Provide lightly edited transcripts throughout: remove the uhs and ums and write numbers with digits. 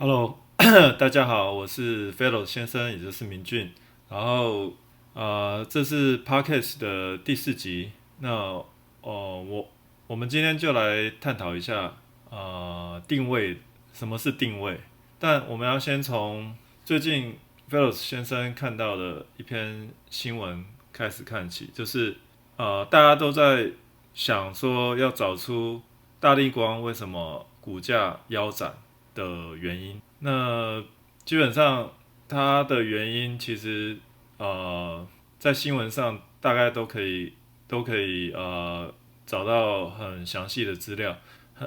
Hello，大家好，我是 Fellow 先生，也就是明俊。然后这是 Podcast 的第4集。那我们今天就来探讨一下定位，什么是定位？但我们要先从最近 Fellow 先生看到的一篇新闻开始看起，就是大家都在想说要找出大立光为什么股价腰斩的原因。那基本上它的原因其实在新闻上大概都可以找到很详细的资料，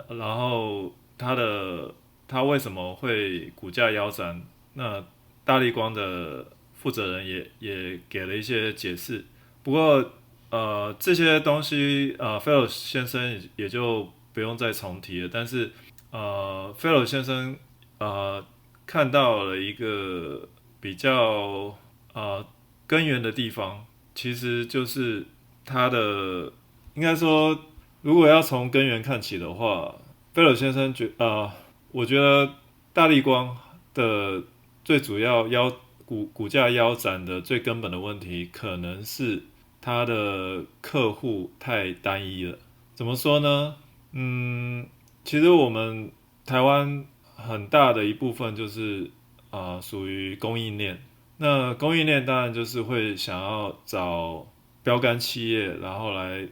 然后它为什么会股价腰斩？那大立光的负责人也给了一些解释，不过这些东西Fellow 先生也就不用再重提了，但是Fellow 先生看到了一个比较根源的地方，其实就是它的应该说，如果要从根源看起的话，菲尔先生我觉得大立光的最主要股价腰斩的最根本的问题，可能是他的客户太单一了。怎么说呢？其实我们台湾很大的一部分就是属于供应链。那供应链当然就是会想要找标杆企业，然后来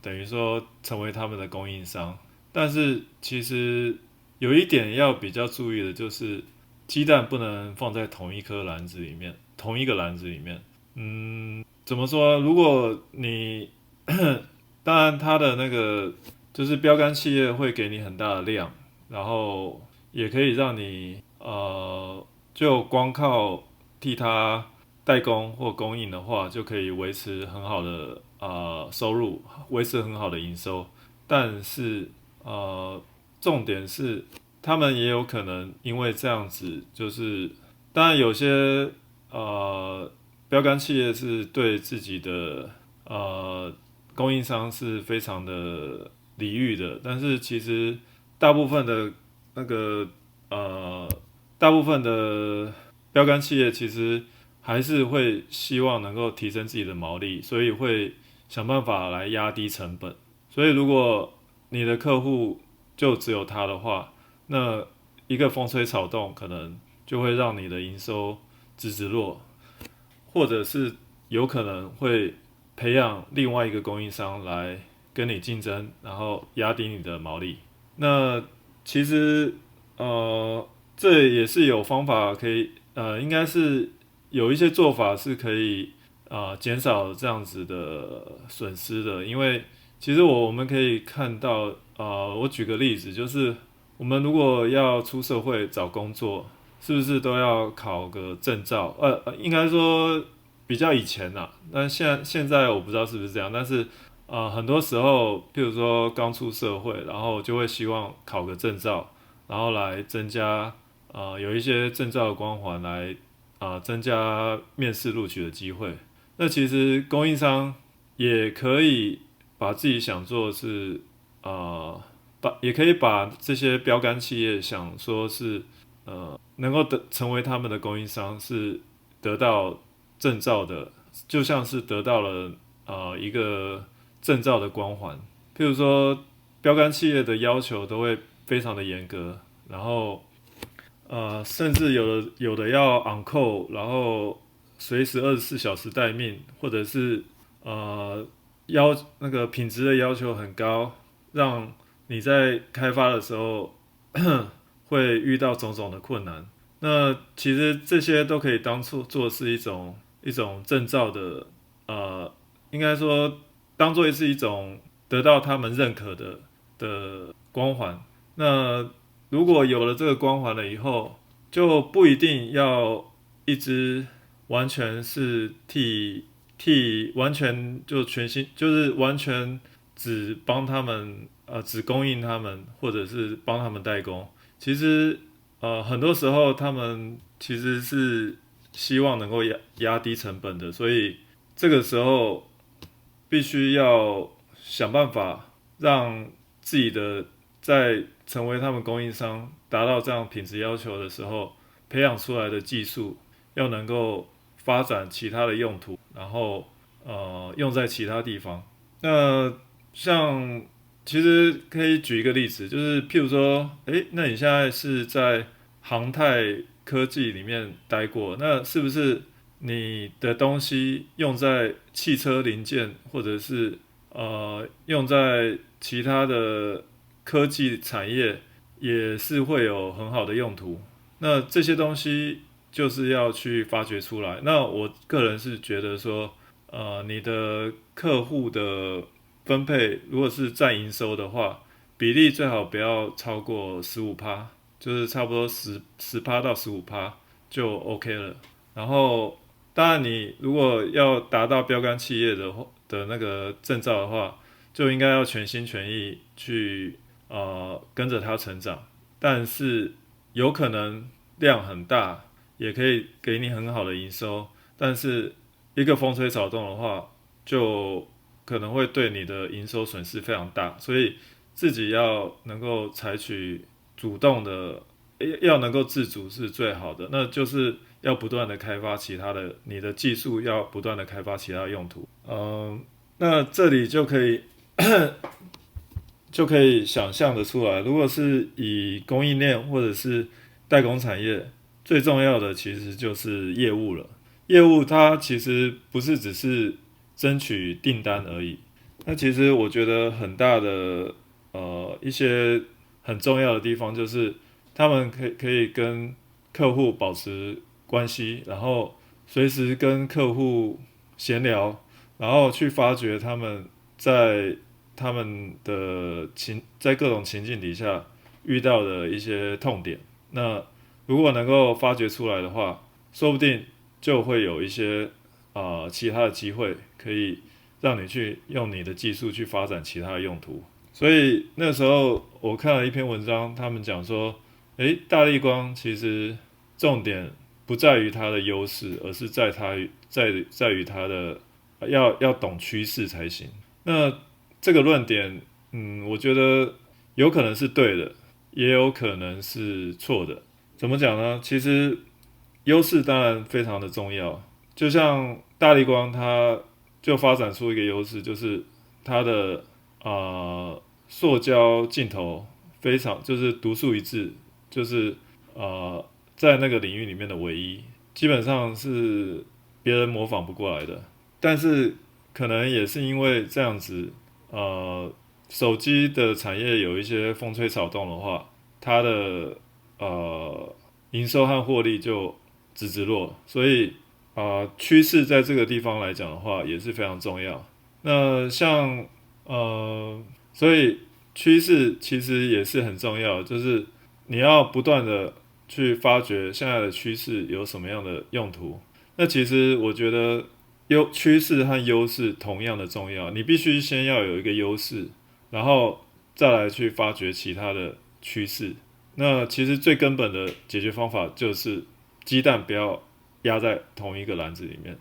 等于说成为他们的供应商。但是其实有一点要比较注意的就是，鸡蛋不能放在同一个篮子里面。怎么说？如果你当然它的那个就是标杆企业会给你很大的量，然后也可以让你就光靠替他代工或供应的话，就可以维持很好的收入，维持很好的营收。但是重点是他们也有可能因为这样子，就是当然有些标杆企业是对自己的供应商是非常的礼遇的，但是其实大部分的那个呃，大部分的标杆企业其实还是会希望能够提升自己的毛利，所以会想办法来压低成本。所以如果你的客户就只有他的话，那一个风吹草动可能就会让你的营收直落，或者是有可能会培养另外一个供应商来跟你竞争，然后压低你的毛利。那其实这也是有方法可以应该是有一些做法是可以减少这样子的损失的，因为其实我们可以看到我举个例子，就是我们如果要出社会找工作，是不是都要考个证照？应该说比较以前啦，但现在我不知道是不是这样，但是很多时候，譬如说刚出社会，然后就会希望考个证照，然后来增加有一些证照的光环来增加面试录取的机会。那其实供应商也可以把自己想做的是也可以把这些标杆企业想说是能够成为他们的供应商，是得到证照的，就像是得到了一个证照的光环。譬如说，标杆企业的要求都会非常的严格，然后甚至有的要 on call，然后随时24小时待命，或者是呃那个品质的要求很高，让你在开发的时候会遇到种种的困难。那其实这些都可以当做是一种证照的，应该说当做是一种得到他们认可的光环。那如果有了这个光环了以后，就不一定要一直完全是完全就全心就是完全只帮他们只供应他们，或者是帮他们代工。其实很多时候他们其实是希望能够压低成本的，所以这个时候必须要想办法让自己的在成为他们供应商，达到这样品质要求的时候，培养出来的技术要能够发展其他的用途，然后用在其他地方。那像其实可以举一个例子，就是譬如说，那你现在是在航太科技里面待过，那是不是你的东西用在汽车零件，或者是用在其他的科技产业，也是会有很好的用途？那这些东西就是要去发掘出来。那我个人是觉得说，你的客户的分配，如果是占营收的话，比例最好不要超过15%，就是差不多10%到15%就 OK 了。然后，当然你如果要达到标杆企业的那个证照的话，就应该要全心全意去跟着它成长。但是有可能量很大，也可以给你很好的营收，但是一个风吹草动的话，就可能会对你的营收损失非常大。所以自己要能够采取主动的，要能够自主是最好的。那就是要不断的开发其他的，你的技术要不断的开发其他的用途。那这里就可以想象的出来，如果是以供应链或者是代工产业，最重要的其实就是业务了。业务它其实不是只是争取订单而已，那其实我觉得很大的一些很重要的地方就是他们可以跟客户保持关系，然后随时跟客户闲聊，然后去发掘在他们在各种情境底下遇到的一些痛点。那如果能够发掘出来的话，说不定就会有一些其他的机会，可以让你去用你的技术去发展其他的用途。所以那时候我看了一篇文章，他们讲说，大立光其实重点不在于它的优势，而是在于它的要懂趋势才行。那这个论点，我觉得有可能是对的，也有可能是错的。怎么讲呢？其实优势当然非常的重要，就像大立光，它就发展出一个优势，就是它的塑胶镜头非常就是独树一帜，就是在那个领域里面的唯一，基本上是别人模仿不过来的。但是可能也是因为这样子，手机的产业有一些风吹草动的话，它的营收和获利就直落，所以趋势在这个地方来讲的话也是非常重要。那像所以趋势其实也是很重要，就是你要不断的去发掘现在的趋势有什么样的用途。那其实我觉得趋势和优势同样的重要，你必须先要有一个优势，然后再来去发掘其他的趋势。那其实最根本的解决方法就是鸡蛋不要压在同一个篮子里面。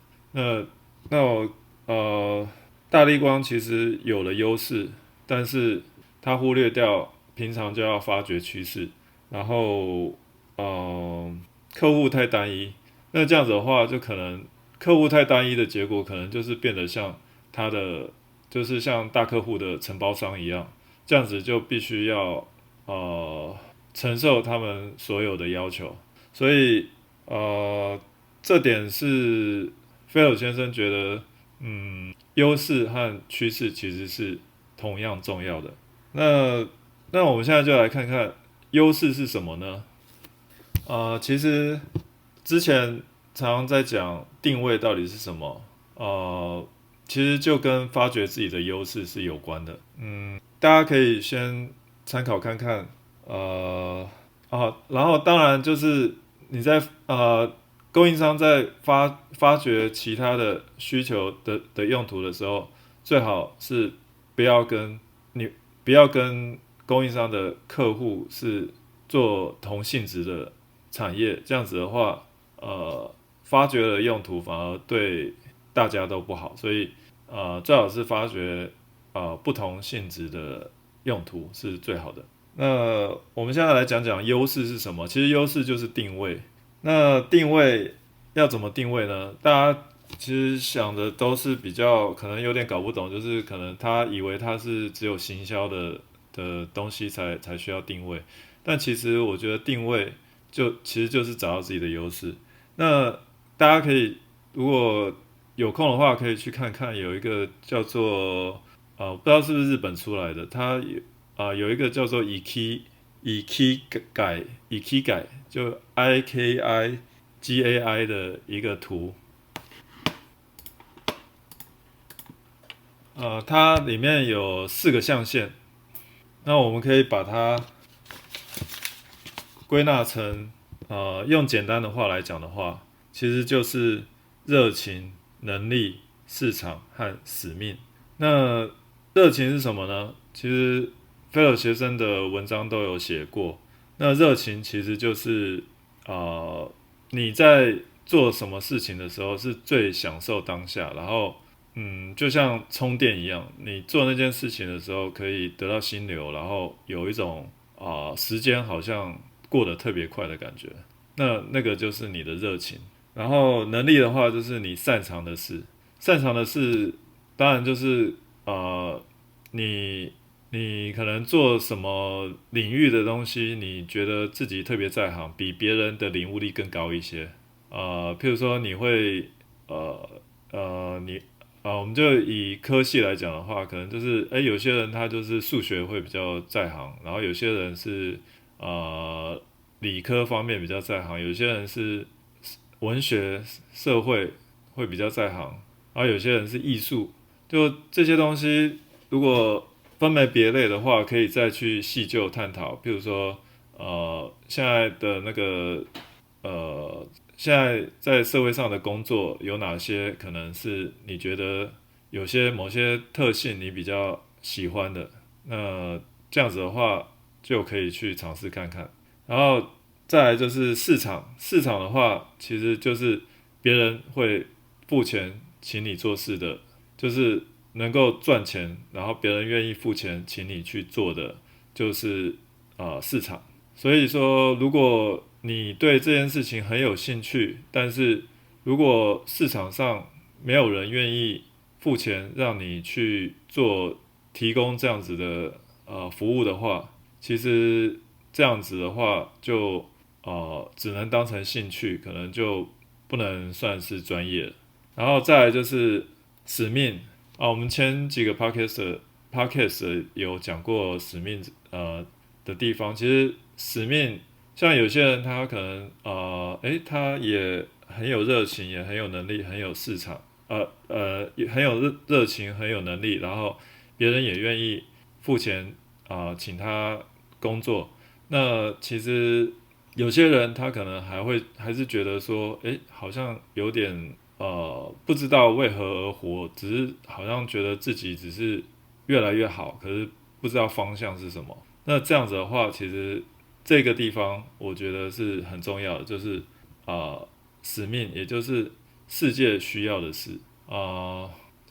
那我大立光其实有了优势，但是它忽略掉平常就要发掘趋势，然后客户太单一，那这样子的话就可能客户太单一的结果可能就是变得像就是像大客户的承包商一样，这样子就必须要承受他们所有的要求。所以这点是菲尔先生觉得优势和趋势其实是同样重要的。那我们现在就来看看优势是什么呢？其实之前常常在讲定位到底是什么，其实就跟发掘自己的优势是有关的。大家可以先参考看看，然后当然就是你在供应商在发掘其他的需求的用途的时候，最好是不要跟供应商的客户是做同性质的产业，这样子的话，发掘的用途反而对大家都不好，所以最好是发掘不同性质的用途是最好的。那我们现在来讲讲优势是什么？其实优势就是定位。那定位要怎么定位呢？大家其实想的都是比较可能有点搞不懂，就是可能他以为他是只有行销的东西才需要定位，但其实我觉得定位其实就是找到自己的优势。那大家可以如果有空的话，可以去看看有一个叫做不知道是不是日本出来的，它有一个叫做Ikigai，就 IKIGAI 的一个图，它里面有4个象限，那我们可以把它归纳成用简单的话来讲的话，其实就是热情、能力、市场和使命。那热情是什么呢？其实菲尔学生的文章都有写过。那热情其实就是你在做什么事情的时候是最享受当下，然后就像充电一样，你做那件事情的时候可以得到心流，然后有一种时间好像过得特别快的感觉。那个就是你的热情。然后能力的话，就是你擅长的事。擅长的事当然就是呃，你你可能做什么领域的东西，你觉得自己特别在行，比别人的领悟力更高一些。譬如说你会呃你我们就以科系来讲的话，可能就是有些人他就是数学会比较在行，然后有些人是理科方面比较在行，有些人是文学、社会会比较在行，然后有些人是艺术，就这些东西，如果分门别类的话，可以再去细究探讨。比如说，现在的那个呃，现在在社会上的工作有哪些可能是你觉得有些某些特性你比较喜欢的？那这样子的话，就可以去尝试看看。然后再来就是市场，市场的话，其实就是别人会付钱请你做事的，就是能够赚钱，然后别人愿意付钱请你去做的，就是市场。所以说，如果你对这件事情很有兴趣，但是如果市场上没有人愿意付钱让你去做提供这样子的服务的话，其实这样子的话就只能当成兴趣，可能就不能算是专业了。然后再来就是使命我们前几个 podcast 有讲过使命的地方，其实使命像有些人他可能他也很有热情，也很有能力，很有市场，也很有热情，很有能力，然后别人也愿意付钱请他工作。那其实有些人他可能还是觉得说，好像有点不知道为何而活，只是好像觉得自己只是越来越好，可是不知道方向是什么。那这样子的话，其实这个地方我觉得是很重要的，就是使命，也就是世界需要的事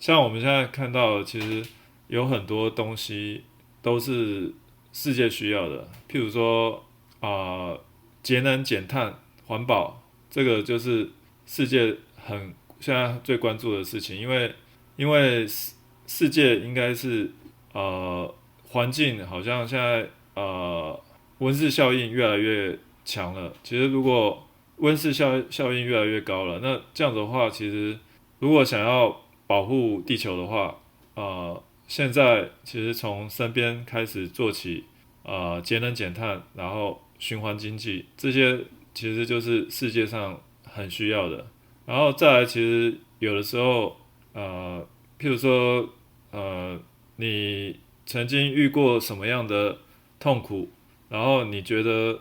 像我们现在看到的，其实有很多东西都是世界需要的，譬如说节能减碳、环保，这个就是世界现在最关注的事情，因为世界应该是环境好像现在温室效应越来越强了。其实如果温室效应越来越高了，那这样子的话，其实如果想要保护地球的话，现在其实从身边开始做起，节能减碳，然后循环经济，这些其实就是世界上很需要的。然后再来，其实有的时候，譬如说，你曾经遇过什么样的痛苦，然后你觉得，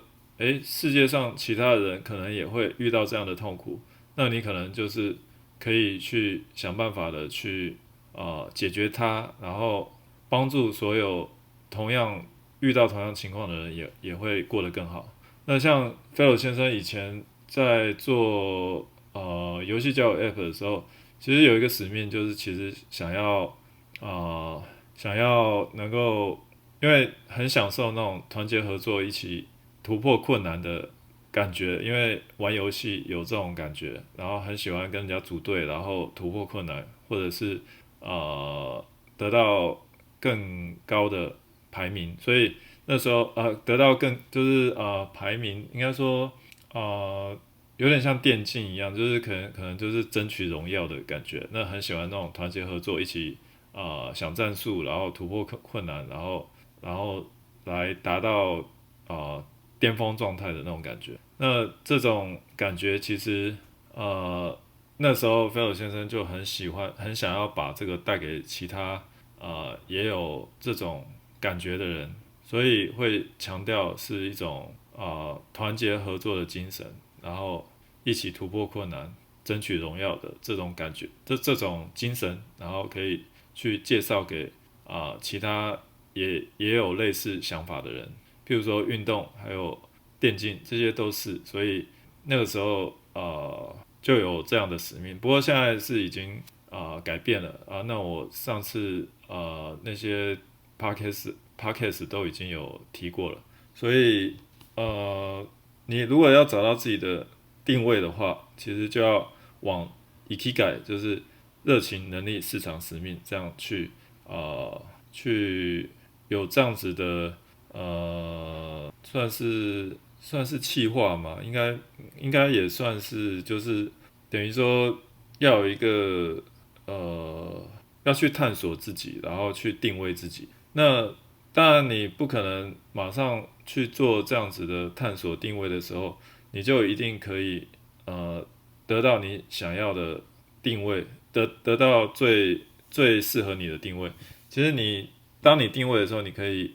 世界上其他的人可能也会遇到这样的痛苦，那你可能就是可以去想办法的去解决它，然后帮助所有遇到同样情况的人也会过得更好。那像菲尔先生以前在做游戏交友 App 的时候，其实有一个使命，就是其实想要能够因为很享受那种团结合作、一起突破困难的感觉，因为玩游戏有这种感觉，然后很喜欢跟人家组队，然后突破困难，或者是呃得到更高的排名，所以那时候得到更就是排名，应该说呃有点像电竞一样，就是可能就是争取荣耀的感觉。那很喜欢那种团结合作，一起想战术，然后突破困难，然后来达到呃巅峰状态的那种感觉。那这种感觉其实呃那时候菲尔先生就很喜欢，很想要把这个带给其他也有这种感觉的人，所以会强调是一种团结合作的精神，然后一起突破困难、争取荣耀的这种感觉，这种精神，然后可以去介绍给其他也有类似想法的人，譬如说运动还有电竞，这些都是，所以那个时候就有这样的使命。不过现在是已经改变了那我上次那些 podcast 都已经有提过了，所以你如果要找到自己的定位的话，其实就要往 ikigai 就是热情、能力、市场、使命这样呃去有这样子的算是企划嘛，应该也算是就是等于说要有一个要去探索自己，然后去定位自己。那当然你不可能马上去做这样子的探索定位的时候，你就一定可以呃得到你想要的定位，得到最适合你的定位。其实当你定位的时候，你可以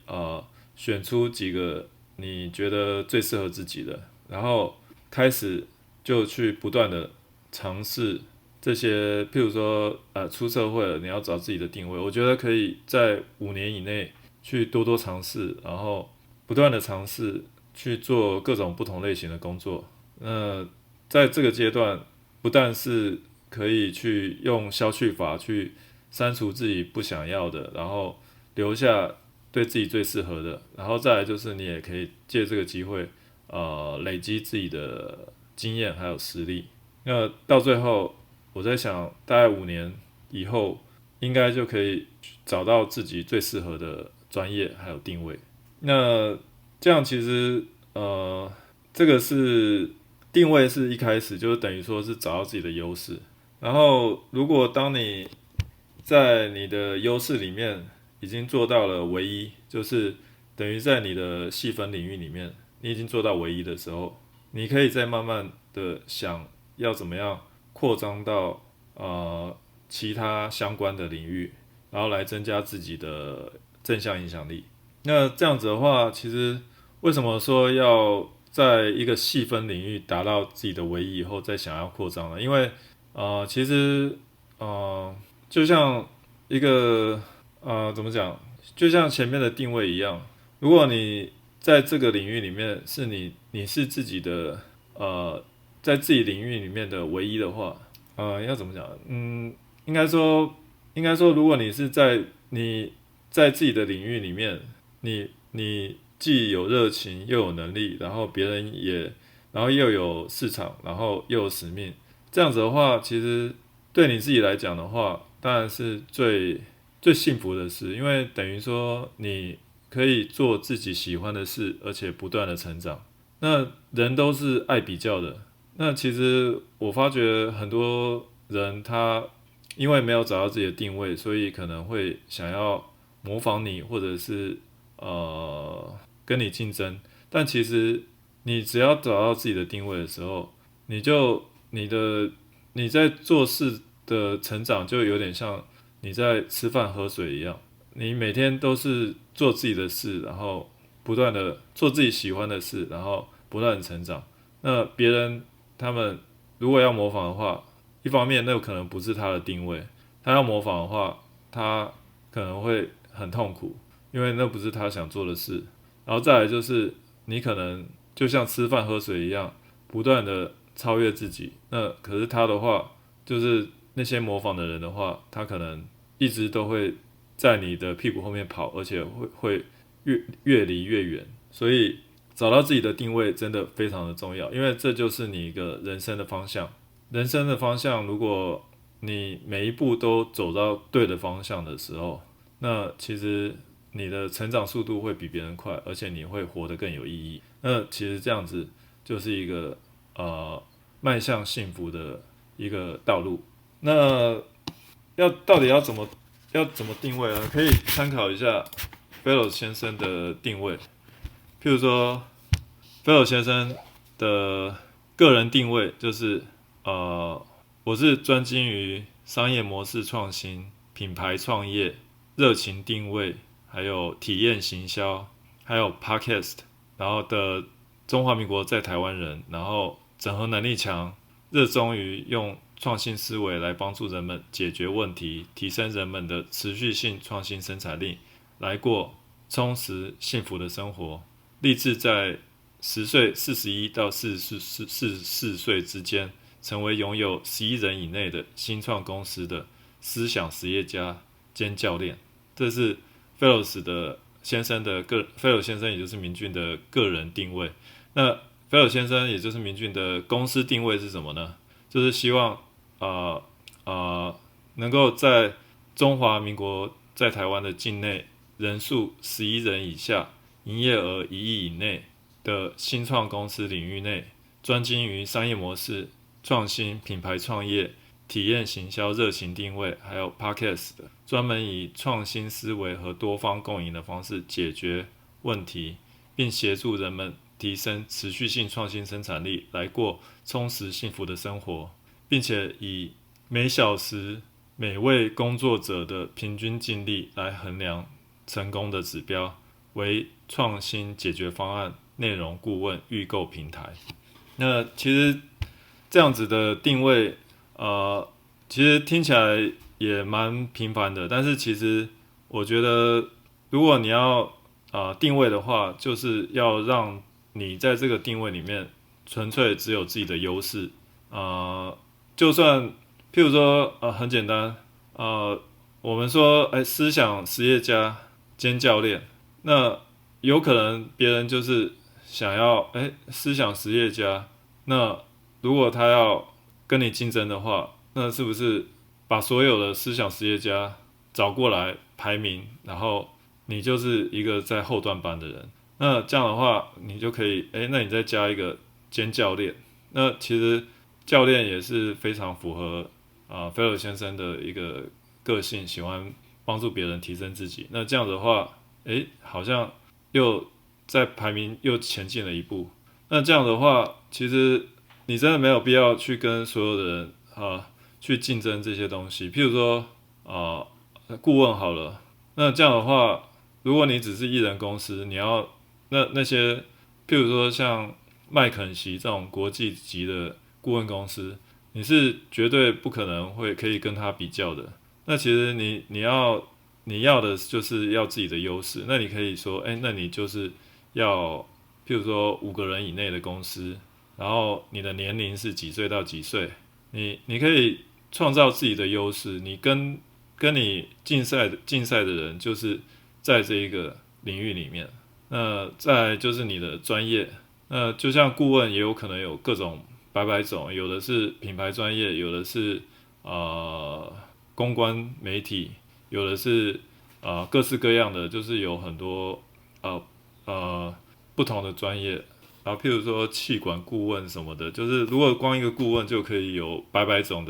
选出几个你觉得最适合自己的，然后开始就去不断的尝试这些，譬如说出社会了，你要找自己的定位，我觉得可以在5年以内去多多尝试，然后不断的尝试去做各种不同类型的工作。那在这个阶段，不但是可以去用消去法去删除自己不想要的，然后留下对自己最适合的，然后再来就是你也可以借这个机会，累积自己的经验还有实力。那到最后，我在想，大概5年以后，应该就可以找到自己最适合的专业还有定位。那这样其实这个是定位是一开始就是等于说是找到自己的优势，然后如果当你在你的优势里面已经做到了唯一，就是等于在你的细分领域里面你已经做到唯一的时候，你可以再慢慢的想要怎么样扩张到其他相关的领域，然后来增加自己的正向影响力。那这样子的话，其实为什么说要在一个细分领域达到自己的唯一以后再想要扩张呢？因为其实呃就像一个怎么讲，就像前面的定位一样，如果你在这个领域里面是你是自己的在自己领域里面的唯一的话，要怎么讲？应该说如果你在自己的领域里面，你既有热情又有能力，然后然后又有市场，然后又有使命，这样子的话，其实对你自己来讲的话，当然是最幸福的事，因为等于说你可以做自己喜欢的事，而且不断的成长。那人都是爱比较的，那其实我发觉很多人他因为没有找到自己的定位，所以可能会想要模仿你，或者是跟你竞争。但其实你只要找到自己的定位的时候，你就你的你在做事的成长就有点像你在吃饭喝水一样，你每天都是做自己的事，然后不断的做自己喜欢的事，然后不断的成长。那别人他们如果要模仿的话，一方面那可能不是他的定位，他要模仿的话，他可能会很痛苦，因为那不是他想做的事。然后再来就是你可能就像吃饭喝水一样，不断的超越自己。那可是他的话，就是那些模仿的人的话，他可能一直都会在你的屁股后面跑，而且会越离越远。所以找到自己的定位真的非常的重要，因为这就是你一个人生的方向。人生的方向，如果你每一步都走到对的方向的时候，那其实你的成长速度会比别人快，而且你会活得更有意义。那其实这样子就是一个迈向幸福的一个道路。那到底要怎么定位呢？可以参考一下 Fellows 先生的定位。譬如说 Fellows 先生的个人定位就是我是专精于商业模式创新、品牌创业、热情定位，还有体验行销，还有 Podcast， 然后的中华民国在台湾人，然后整合能力强，热衷于用创新思维来帮助人们解决问题，提升人们的持续性创新生产力，来过充实幸福的生活。立志在10岁41到44岁之间，成为拥有11人以内的新创公司的思想实业家兼教练。这是 Fellows 先生也就是明俊的个人定位。那 Fellows 先生也就是明俊的公司定位是什么呢？就是希望能够在中华民国在台湾的境内人数11人以下，营业额1亿以内的新创公司领域内，专精于商业模式创新、品牌创业、体验行销、热情定位，还有 Podcast 的，专门以创新思维和多方共赢的方式解决问题，并协助人们提升持续性创新生产力，来过充实幸福的生活，并且以每小时每位工作者的平均净利来衡量成功的指标，为创新解决方案内容顾问预购平台。那其实这样子的定位，其实听起来也蛮平凡的，但是其实我觉得，如果你要定位的话，就是要让你在这个定位里面纯粹只有自己的优势。就算譬如说很简单，我们说思想实业家兼教练，那有可能别人就是想要思想实业家，那如果他要跟你竞争的话，那是不是把所有的思想实业家找过来排名，然后你就是一个在后段班的人？那这样的话，你就可以那你再加一个兼教练。那其实教练也是非常符合Fellows 先生的一个个性，喜欢帮助别人提升自己。那这样的话，好像又在排名又前进了一步。那这样的话，其实你真的没有必要去跟所有的人去竞争这些东西。譬如说顾问好了，那这样的话，如果你只是一人公司，你要那些譬如说像麦肯锡这种国际级的顾问公司，你是绝对不可能可以跟他比较的。那其实你要的就是要自己的优势。那你可以说那你就是要譬如说5个人以内的公司，然后你的年龄是几岁到几岁，你可以创造自己的优势。你跟你竞赛的人就是在这一个领域里面。那再来就是你的专业，那就像顾问也有可能有各种百种，有的是品牌专业，有的是公关媒体，有的是各式各样的，就是有很多不同的专业。然后譬如说气管顾问什么的，就是如果光一个顾问就可以有百种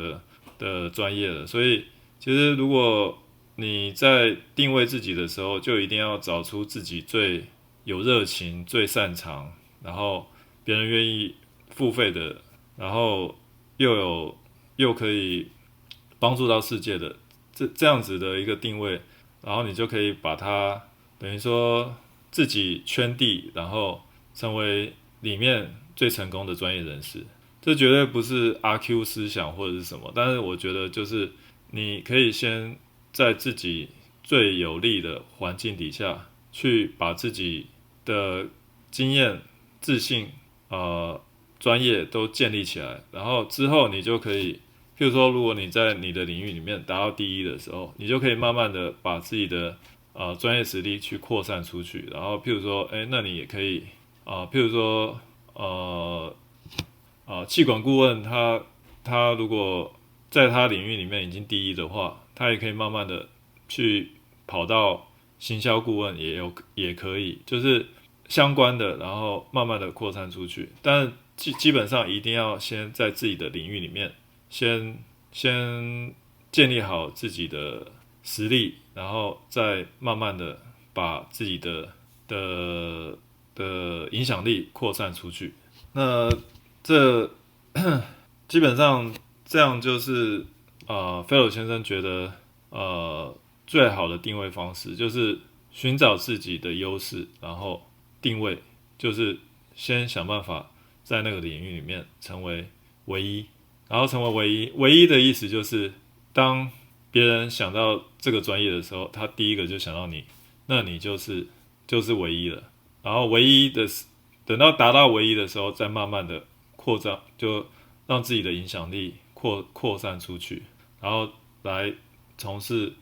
的专业了。所以其实如果你在定位自己的时候，就一定要找出自己最有热情、最擅长，然后别人愿意付费的，然后又可以帮助到世界的这样子的一个定位，然后你就可以把它等于说自己圈地，然后成为里面最成功的专业人士。这绝对不是 RQ 思想或者是什么，但是我觉得就是你可以先在自己最有利的环境底下，去把自己的经验、自信、专业都建立起来，然后之后你就可以，譬如说，如果你在你的领域里面达到第一的时候，你就可以慢慢的把自己的专业实力去扩散出去。然后譬如说，那你也可以譬如说企管顾问他如果在他领域里面已经第一的话，他也可以慢慢的去跑到行销顾问也可以，就是相关的，然后慢慢的扩散出去。但基本上一定要先在自己的领域里面先建立好自己的实力，然后再慢慢的把自己的影响力扩散出去。那这基本上这样就是菲尔先生觉得最好的定位方式就是寻找自己的优势，然后定位，就是先想办法在那个领域里面成为唯一，然后成为唯一。唯一的意思就是当别人想到这个专业的时候，他第一个就想到你，那你就是唯一了。然后等到达到唯一的时候，再慢慢的扩张，就让自己的影响力扩散出去，然后来从事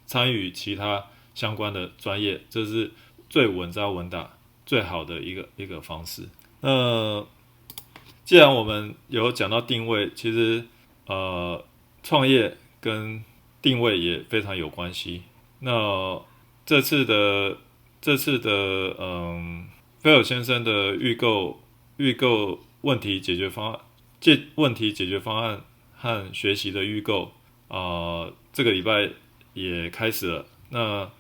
参与其他相关的专业，这是最稳扎稳打最好的一个方式。既然我们有讲到定位，其实创业跟定位也非常有关系。那这次的菲尔先生的预购问题解决方案和学习的预购这个礼拜也开始了。那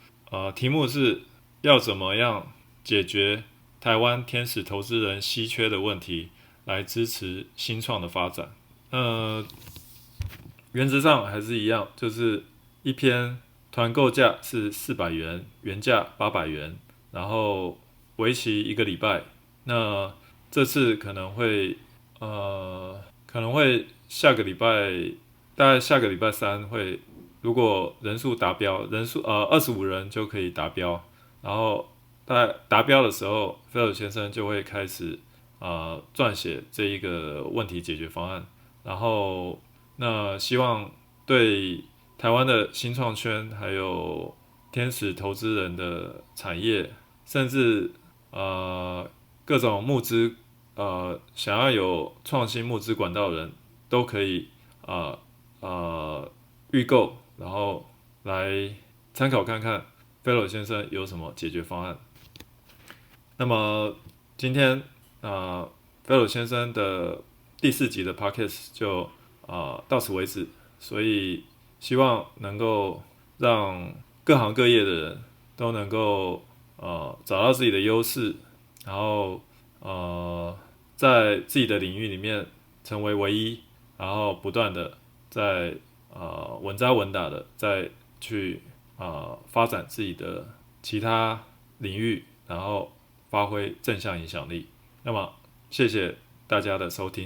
题目是要怎么样解决台湾天使投资人稀缺的问题，来支持新创的发展。原则上还是一样，就是一篇团购价是400元，原价800元，然后为期1个礼拜。那这次可能会下个礼拜，大概下个礼拜3会，如果人数达标，25人就可以达标。然后大概达标的时候，菲尔先生就会开始撰写这一个问题解决方案。然后那希望对台湾的新创圈，还有天使投资人的产业，甚至各种募资想要有创新募资管道的人，都可以预购，然后来参考看看菲罗先生有什么解决方案。那么今天菲罗先生的第4集的 Podcast 就到此为止，所以希望能够让各行各业的人都能够找到自己的优势，然后在自己的领域里面成为唯一，然后不断的在稳扎稳打的再去发展自己的其他领域，然后发挥正向影响力。那么谢谢大家的收听。